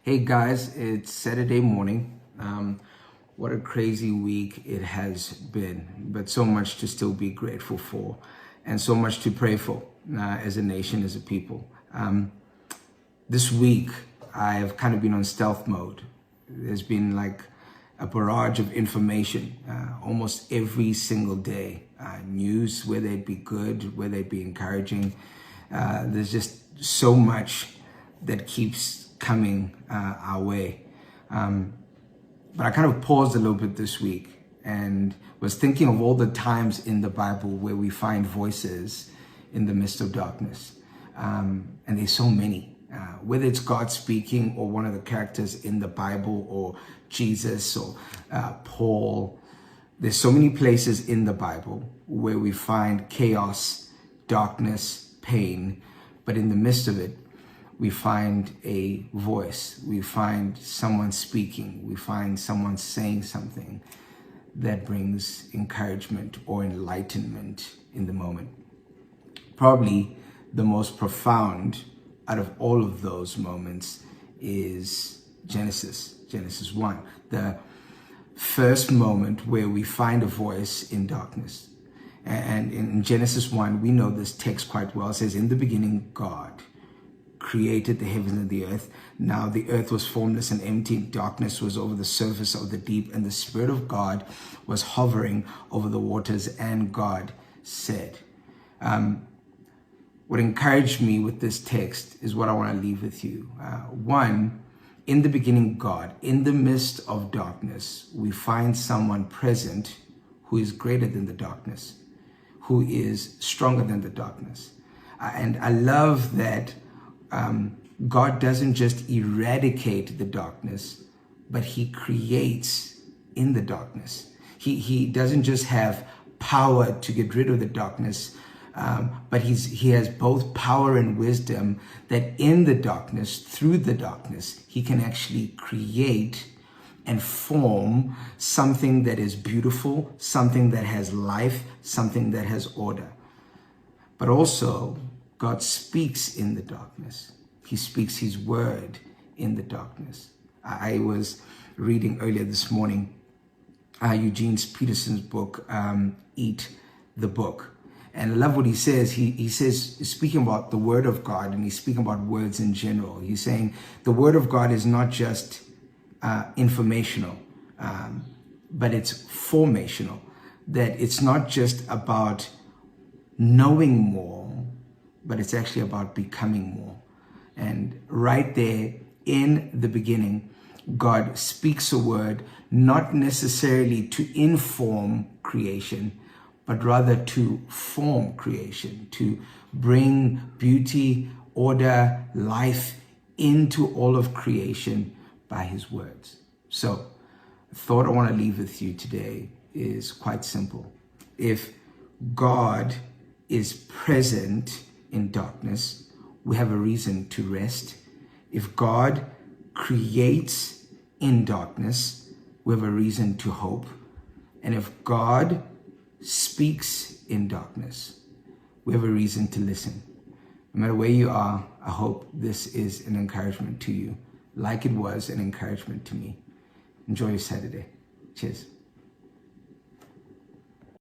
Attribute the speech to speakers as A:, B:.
A: Hey guys, it's Saturday morning. What a crazy week it has been, but so much to still be grateful for, and so much to pray for as a nation, as a people. This week, I've kind of been on stealth mode. There's been like a barrage of information almost every single day. News, whether it be good, whether it be encouraging. There's just so much that keeps coming our way. But I kind of paused a little bit this week and was thinking of all the times in the Bible where we find voices in the midst of darkness. And there's so many, whether it's God speaking or one of the characters in the Bible or Jesus or Paul. There's so many places in the Bible where we find chaos, darkness, pain, but in the midst of it, we find a voice, we find someone speaking, we find someone saying something that brings encouragement or enlightenment in the moment. Probably the most profound out of all of those moments is Genesis 1, the first moment where we find a voice in darkness. And in Genesis 1, we know this text quite well. It says, "In the beginning, God created the heavens and the earth. Now the earth was formless and empty. Darkness was over the surface of the deep, and the Spirit of God was hovering over the waters. And God said." What encouraged me with this text is what I want to leave with you. One, in the beginning, God. In the midst of darkness, we find someone present who is greater than the darkness, who is stronger than the darkness. And I love that God doesn't just eradicate the darkness, but he creates in the darkness. He doesn't just have power to get rid of the darkness, but he has both power and wisdom that in the darkness, through the darkness, he can actually create and form something that is beautiful, something that has life, something that has order. But also, God speaks in the darkness. He speaks his word in the darkness. I was reading earlier this morning Eugene Peterson's book, Eat the Book. And I love what he says. He says, speaking about the word of God, and he's speaking about words in general. He's saying the word of God is not just informational, but it's formational. That it's not just about knowing more, but it's actually about becoming more. And right there in the beginning, God speaks a word, not necessarily to inform creation, but rather to form creation, to bring beauty, order, life into all of creation by his words. So the thought I want to leave with you today is quite simple. If God is present in darkness, we have a reason to rest. If God creates in darkness, we have a reason to hope. And if God speaks in darkness, we have a reason to listen. No matter where you are, I hope this is an encouragement to you, like it was an encouragement to me. Enjoy your Saturday. Cheers.